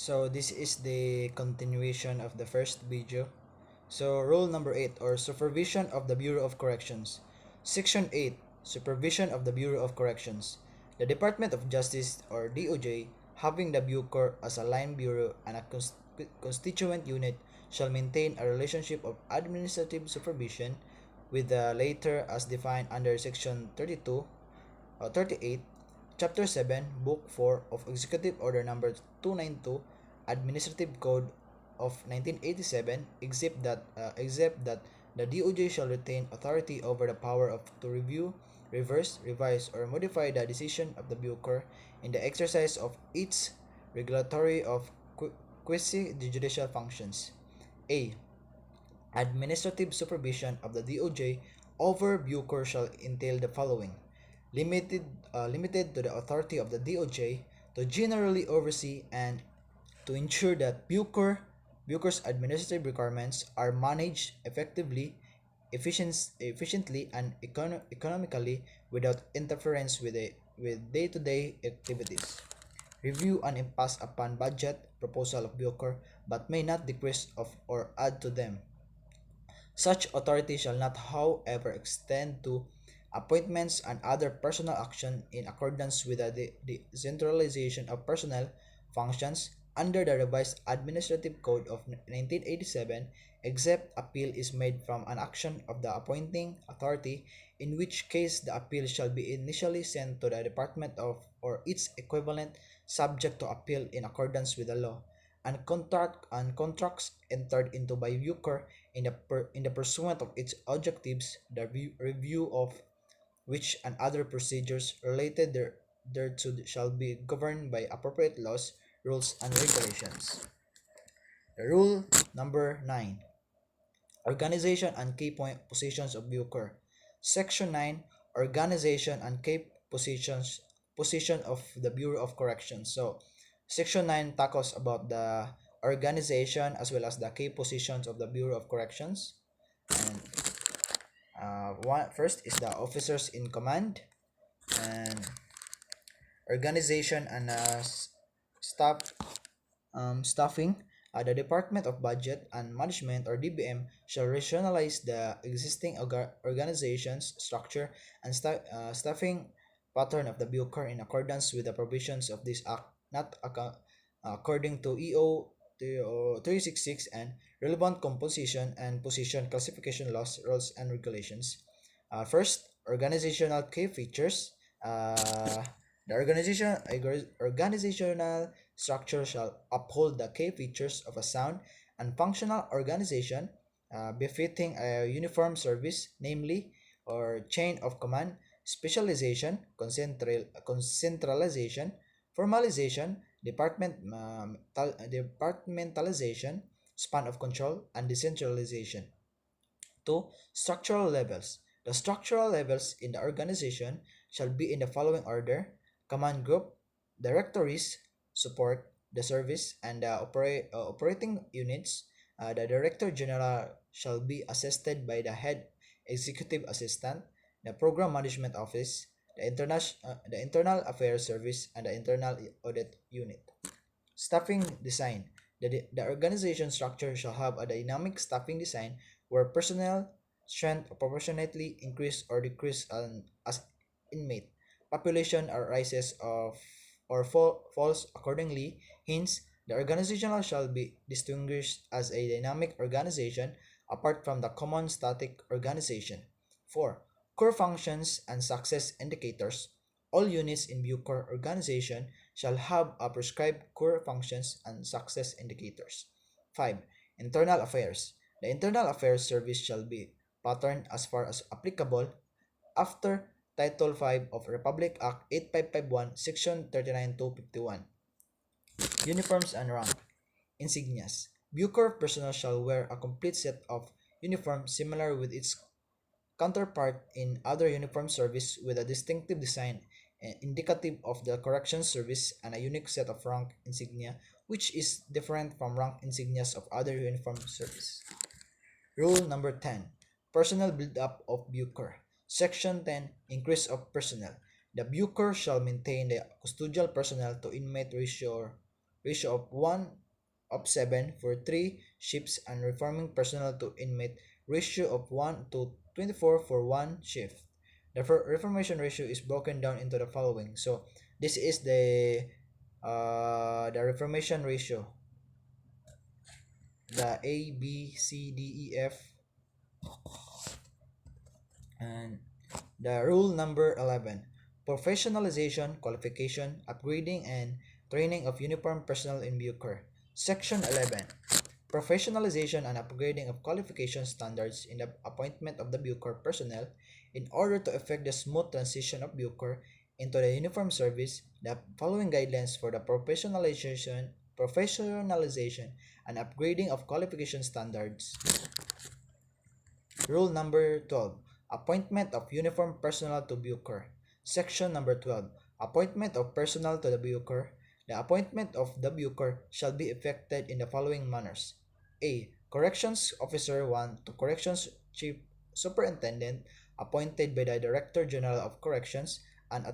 So this is the continuation of the first video. So rule number 8, or supervision of the Bureau of Corrections. Section 8, supervision of the Bureau of Corrections. The Department of Justice, or DOJ, having the Bucor as a line bureau and a constituent unit, shall maintain a relationship of administrative supervision with the latter as defined under Section 32 or 38, Chapter 7, Book 4 of Executive Order Number 292, Administrative Code of 1987, except that the DOJ shall retain authority over the power to review, reverse, revise, or modify the decision of the Bucor in the exercise of its regulatory of quasi-judicial functions. A. Administrative supervision of the DOJ over Bucor shall entail the following: limited to the authority of the DOJ to generally oversee and to ensure that Bucor's administrative requirements are managed effectively, efficiently, and economically without interference with day-to-day activities. Review and impasse upon budget proposal of Bucor, but may not decrease of or add to them. Such authority shall not, however, extend to appointments and other personal action in accordance with the decentralization of personnel functions under the revised Administrative Code of 1987, except appeal is made from an action of the appointing authority, in which case the appeal shall be initially sent to the Department of or its equivalent, subject to appeal in accordance with the law, and contracts entered into by Bucor in the pursuant of its objectives, the review of which and other procedures related thereto shall be governed by appropriate laws, rules, and regulations. Rule number 9, organization and key positions of Bucor. Section 9, organization and key position of the Bureau of Corrections. So Section 9 tackles about the organization as well as the key positions of the Bureau of Corrections. And first is the officers in command, and organization and staff staffing. The Department of Budget and Management, or DBM, shall rationalize the existing organization's structure and staffing pattern of the Bucor in accordance with the provisions of this Act, not according to EO 366 and relevant composition and position classification laws, rules, and regulations. First, organizational key features. The organizational structure shall uphold the key features of a sound and functional organization, befitting a uniform service, namely, or chain of command, specialization, concentralization, formalization, departmentalization, span of control, and decentralization. 2. Structural levels. The structural levels in the organization shall be in the following order: command group, directories, support, the service, and the operating units. The Director General shall be assisted by the Head Executive Assistant, the Program Management Office, the Internal Affairs Service, and the Internal Audit Unit. Staffing design. The organization structure shall have a dynamic staffing design where personnel strength proportionately increase or decrease as inmate population arises of or falls accordingly. Hence, the organizational shall be distinguished as a dynamic organization apart from the common static organization. 4. Core functions and success indicators. All units in Bucor organization shall have a prescribed core functions and success indicators. 5. Internal affairs. The Internal Affairs Service shall be patterned as far as applicable after Title 5 of Republic Act 8551, Section 39-251. Uniforms and rank. Insignias. Bucor personnel shall wear a complete set of uniform similar with its counterpart in other uniform service, with a distinctive design indicative of the corrections service, and a unique set of rank insignia which is different from rank insignias of other uniform service. Rule number 10. Personnel build-up of Bucor. Section 10. Increase of personnel. The Bucor shall maintain the custodial personnel to inmate ratio ratio of 1:7 for 3 shifts, and reforming personnel to inmate ratio of 1:24 for 1 shift. The reformation ratio is broken down into the following. So this is the reformation ratio, the A, B, C, D, E, F, and the rule number 11, professionalization, qualification, upgrading, and training of uniformed personnel in Bucor. Section 11, professionalization and upgrading of qualification standards in the appointment of the Bucor personnel. In order to effect the smooth transition of Bucor into the uniform service, the following guidelines for the professionalization and upgrading of qualification standards. Rule number 12, appointment of uniform personnel to Bucor. Section number 12, appointment of personnel to the Bucor. The appointment of the Bucor shall be effected in the following manners. A. Corrections Officer 1 to Corrections Chief Superintendent, appointed by the Director General of Corrections and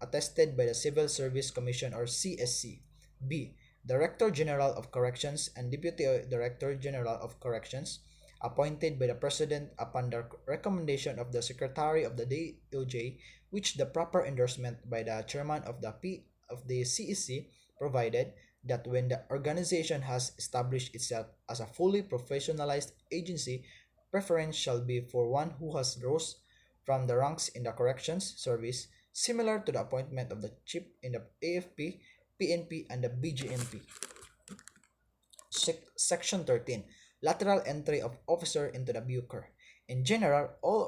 attested by the Civil Service Commission or CSC. B. Director General of Corrections and Deputy Director General of Corrections, appointed by the President upon the recommendation of the Secretary of the DOJ, which the proper endorsement by the Chairman of the CEC, provided that when the organization has established itself as a fully professionalized agency, preference shall be for one who has rose from the ranks in the corrections service, similar to the appointment of the chief in the AFP, PNP, and the BGMP. Section 13, lateral entry of officer into the Bucor. In general, all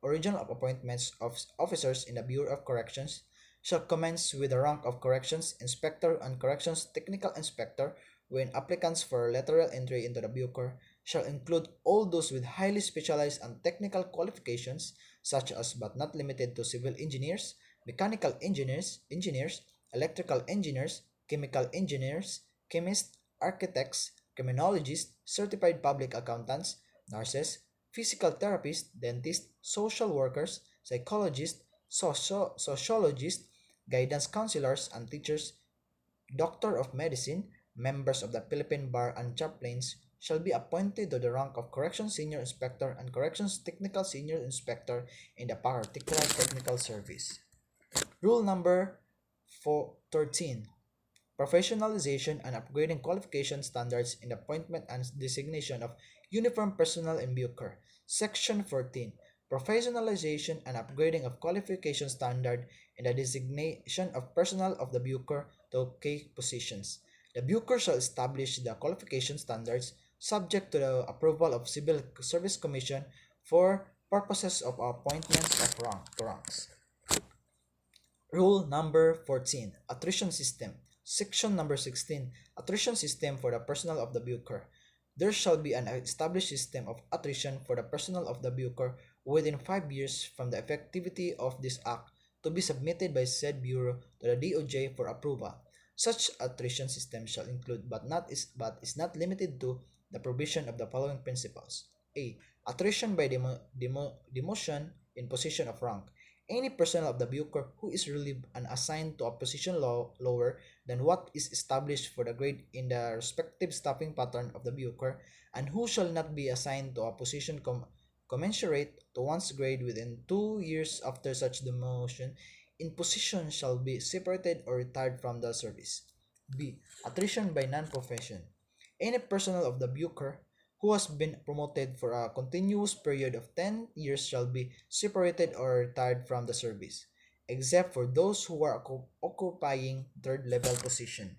original appointments of officers in the Bureau of Corrections shall commence with the rank of Corrections Inspector and Corrections Technical Inspector, when applicants for lateral entry into the Bucor shall include all those with highly specialized and technical qualifications, such as but not limited to civil engineers, mechanical engineers, electrical engineers, chemical engineers, chemists, architects, criminologists, certified public accountants, nurses, physical therapists, dentists, social workers, psychologists, sociologists, guidance counselors and teachers, doctor of medicine, members of the Philippine Bar and chaplains shall be appointed to the rank of Corrections Senior Inspector and Corrections Technical Senior Inspector in the particular technical service. Rule number 13, professionalization and upgrading qualification standards in the appointment and designation of uniform personnel in Bucor. Section 14, professionalization and upgrading of qualification standard in the designation of personnel of the Bucor to key positions. The Bucor shall establish the qualification standards subject to the approval of Civil Service Commission for purposes of appointments of ranks. Rule number 14, attrition system. Section number 16, attrition system for the personnel of the Bucor. There shall be an established system of attrition for the personnel of the Bucor within 5 years from the effectivity of this act, to be submitted by said Bureau to the DOJ for approval. Such attrition system shall include but is not limited to the provision of the following principles. A. Attrition by demotion in position of rank. Any personnel of the Bucor who is relieved and assigned to a position lower than what is established for the grade in the respective staffing pattern of the Bucor, and who shall not be assigned to a position commensurate to one's grade within 2 years after such demotion in position, shall be separated or retired from the service. B. Attrition by non-profession. Any personnel of the Bucor who has been promoted for a continuous period of 10 years shall be separated or retired from the service, except for those who are occupying third level position.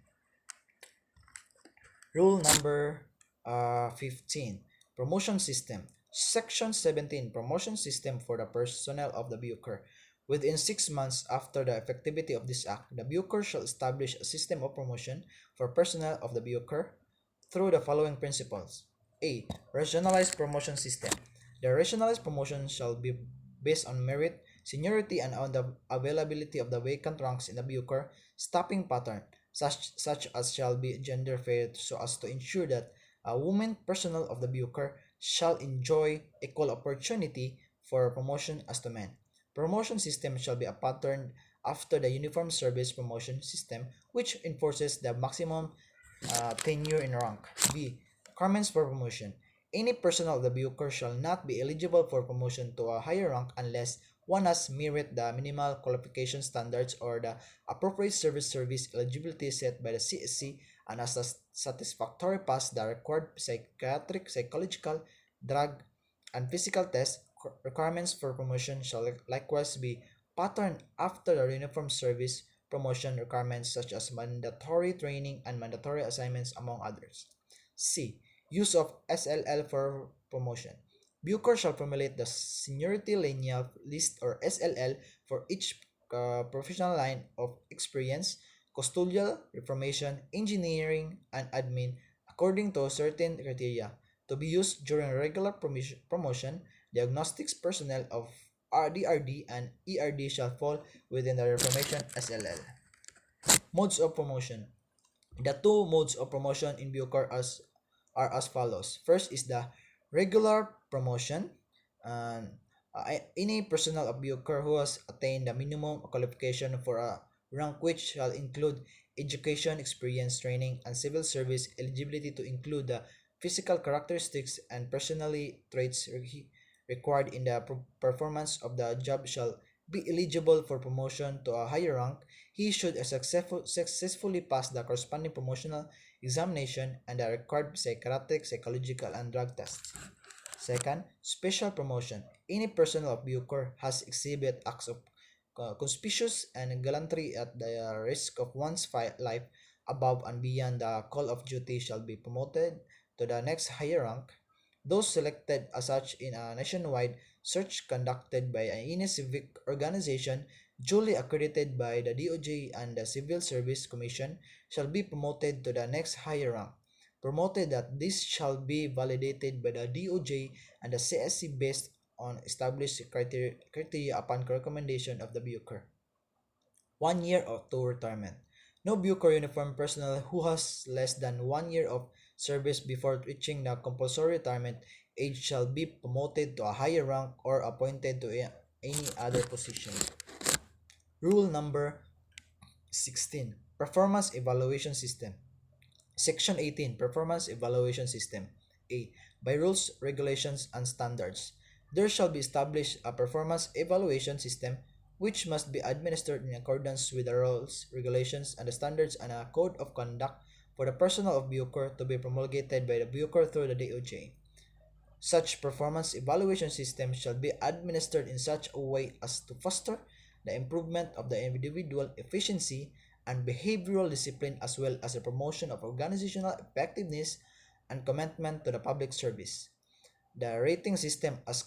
Rule number 15, promotion system. Section 17, promotion system for the personnel of the Bucor. Within 6 months after the effectivity of this act, the Bucor shall establish a system of promotion for personnel of the Bucor through the following principles. A. Regionalized promotion system. The regionalized promotion shall be based on merit, seniority, and on the availability of the vacant ranks in the Bucor staffing pattern, such as shall be gender fair, so as to ensure that women personnel of the Bucor shall enjoy equal opportunity for promotion as to men. Promotion system shall be patterned after the uniform service promotion system, which enforces the maximum tenure in rank. B. Requirements for promotion. Any personnel of the Bucor shall not be eligible for promotion to a higher rank unless one has merit the minimal qualification standards or the appropriate service eligibility set by the CSC and has satisfactory passed the required psychiatric, psychological, drug, and physical tests. Requirements for promotion shall likewise be patterned after the uniform service promotion requirements such as mandatory training and mandatory assignments among others. C. Use of SLL for promotion. Bucor shall formulate the seniority lineal list or SLL for each professional line of experience, custodial, reformation, engineering, and admin according to certain criteria to be used during regular promotion. Diagnostics personnel of RDRD and ERD shall fall within the reformation SLL. Modes of promotion. The two modes of promotion in Bucor are as follows. First is the regular promotion. And any personnel of Bucor who has attained the minimum qualification for a rank which shall include education, experience, training, and civil service eligibility to include the physical characteristics and personality traits required in the performance of the job shall be eligible for promotion to a higher rank. He should successfully pass the corresponding promotional examination and the required psychiatric, psychological, and drug tests. Second, special promotion. Any personnel of Bucor has exhibited acts of conspicuous and gallantry at the risk of one's life above and beyond the call of duty shall be promoted to the next higher rank. Those selected as such in a nationwide search conducted by any civic organization duly accredited by the DOJ and the Civil Service Commission shall be promoted to the next higher rank, promoted that this shall be validated by the DOJ and the CSC based on established criteria upon recommendation of the Bucor. 1 year or to retirement. No Bucor uniform personnel who has less than 1 year of service before reaching the compulsory retirement age shall be promoted to a higher rank or appointed to any other position. Rule number 16. Performance Evaluation System. Section 18. Performance Evaluation System. A. By rules, regulations, and standards, there shall be established a performance evaluation system which must be administered in accordance with the rules, regulations, and the standards and a code of conduct for the personnel of Bucor to be promulgated by the Bucor through the DOJ. Such performance evaluation system shall be administered in such a way as to foster the improvement of the individual efficiency and behavioral discipline as well as the promotion of organizational effectiveness and commitment to the public service. The rating system as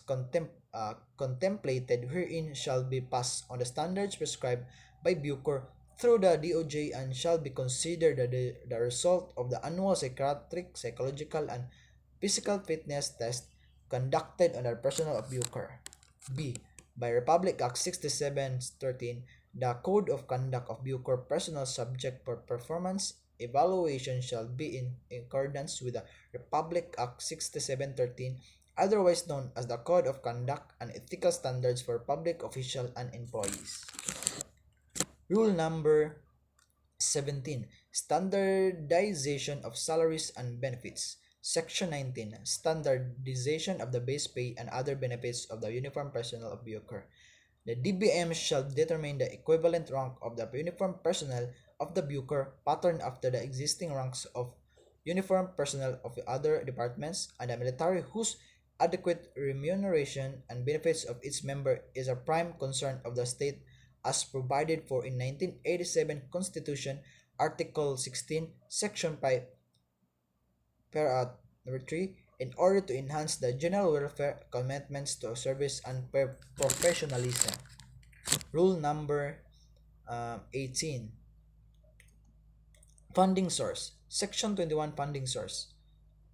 contemplated herein shall be passed on the standards prescribed by Bucor through the DOJ and shall be considered the result of the annual psychiatric, psychological, and physical fitness test conducted on the personnel of Bucor. B. By Republic Act 6713, the Code of Conduct of Bucor personnel subject for performance evaluation shall be in accordance with the Republic Act 6713, otherwise known as the Code of Conduct and Ethical Standards for Public Officials and Employees. Rule number 17. Standardization of salaries and benefits. Section 19. Standardization of the base pay and other benefits of the uniform personnel of Bucor. The DBM shall determine the equivalent rank of the uniform personnel of the Bucor patterned after the existing ranks of uniform personnel of the other departments and the military whose adequate remuneration and benefits of its member is a prime concern of the state as provided for in 1987 Constitution, Article 16, Section 5, Para number 3, in order to enhance the general welfare, commitments to service, and professionalism. Rule number 18. Funding source. Section 21 Funding source.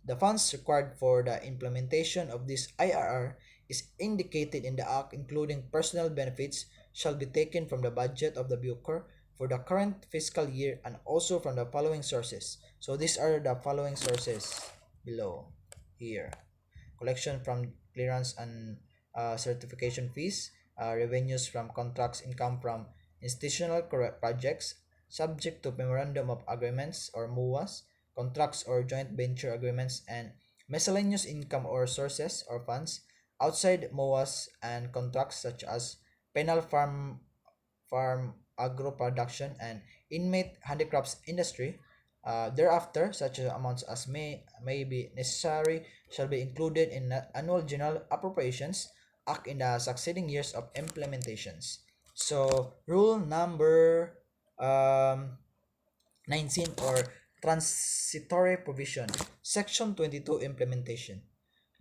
The funds required for the implementation of this IRR is indicated in the Act, including personnel benefits, shall be taken from the budget of the Bucor for the current fiscal year and also from the following sources. So these are the following sources below here. Collection from clearance and certification fees, revenues from contracts, income from institutional projects subject to Memorandum of Agreements or MOAs, contracts or joint venture agreements, and miscellaneous income or sources or funds outside MOAs and contracts such as penal farm agro production and inmate handicrafts industry. Thereafter, such amounts as may be necessary shall be included in the annual general appropriations act in the succeeding years of implementations. So rule number um, 19 or transitory provision, section 22 implementation.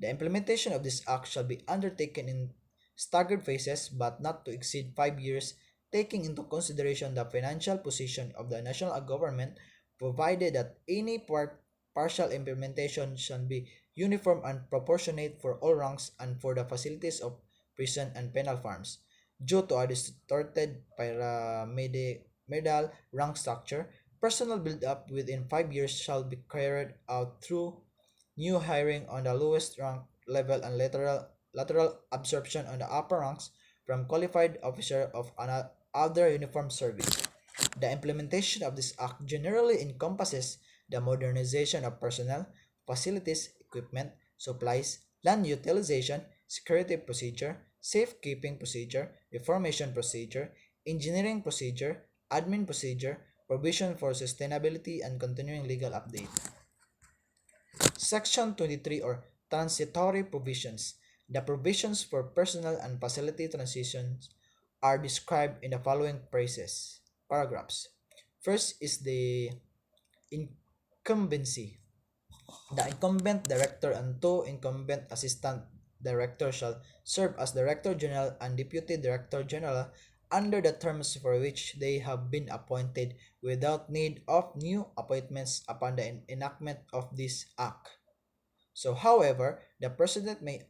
The implementation of this act shall be undertaken in staggered phases but not to exceed 5 years, taking into consideration the financial position of the national government, provided that any partial implementation shall be uniform and proportionate for all ranks and for the facilities of prison and penal farms. Due to a distorted pyramidal rank structure, personal build-up within 5 years shall be carried out through new hiring on the lowest rank level and lateral absorption on the upper ranks from qualified officer of other uniform service. The implementation of this act generally encompasses the modernization of personnel, facilities, equipment, supplies, land utilization, security procedure, safekeeping procedure, reformation procedure, engineering procedure, admin procedure, provision for sustainability, and continuing legal update. Section 23 or transitory provisions. The provisions for personnel and facility transitions are described in the following paragraphs. First is the incumbency. The incumbent director and two incumbent assistant directors shall serve as Director General and Deputy Director General under the terms for which they have been appointed without need of new appointments upon the enactment of this act. So, however, the President may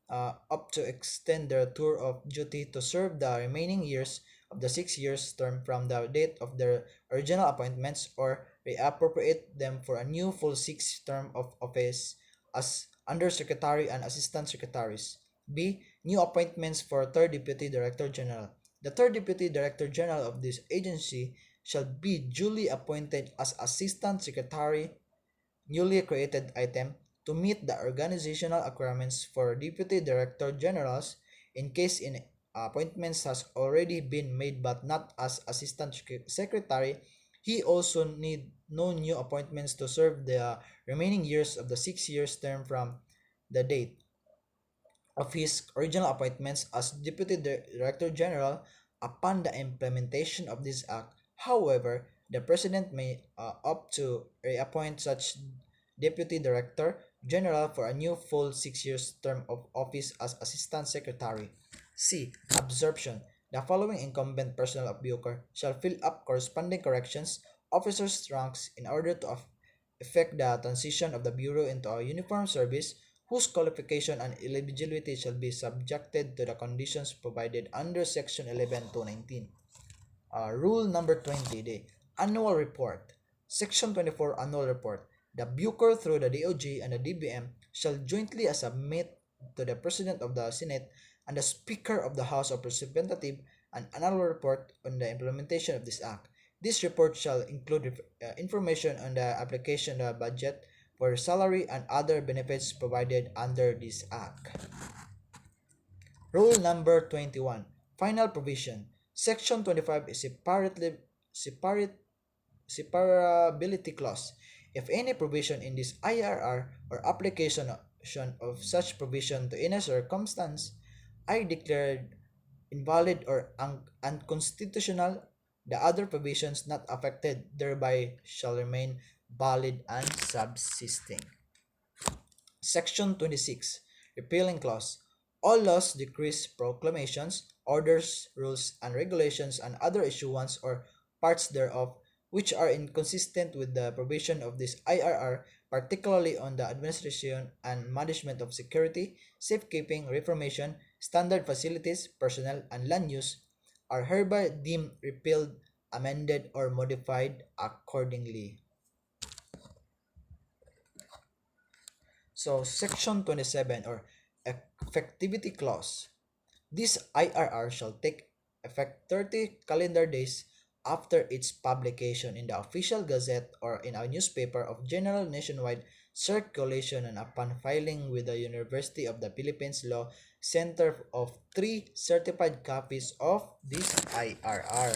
opt to extend their tour of duty to serve the remaining years of the 6 years term from the date of their original appointments or reappropriate them for a new full 6 term of office as Undersecretary and Assistant Secretaries. B. New appointments for Third Deputy Director General. The Third Deputy Director General of this agency shall be duly appointed as Assistant Secretary newly created item to meet the organizational requirements for deputy director generals in case in appointments has already been made but not as assistant secretary. He also need no new appointments to serve the remaining years of the 6 years term from the date of his original appointments as Deputy Director General upon the implementation of this act. However, the President may opt to reappoint such Deputy Director General for a new full 6 years term of office as Assistant Secretary. C. Absorption. The following incumbent personnel of Bucor shall fill up corresponding corrections officers' ranks in order to effect the transition of the Bureau into a uniform service whose qualification and eligibility shall be subjected to the conditions provided under Section 11 to 19. Rule number 20, the annual report. Section 24 annual report. The Bucor through the DOJ and the DBM shall jointly submit to the President of the Senate and the Speaker of the House of Representatives an annual report on the implementation of this act. This report shall include information on the application of the budget for salary and other benefits provided under this act. Rule number 21. Final provision. Section 25 is separability clause. If any provision in this IRR or application of such provision to any circumstance are declared invalid or unconstitutional, the other provisions not affected thereby shall remain valid and subsisting. Section 26. Repealing clause. All laws, decrees, proclamations, orders, rules, and regulations and other issuance or parts thereof which are inconsistent with the provision of this IRR, particularly on the administration and management of security, safekeeping, reformation, standard facilities, personnel, and land use, are hereby deemed repealed, amended, or modified accordingly. So, Section 27 or Effectivity Clause. This IRR shall take effect 30 calendar days after its publication in the official gazette or in a newspaper of general nationwide circulation and upon filing with the University of the Philippines Law Center of 3 certified copies of this IRR.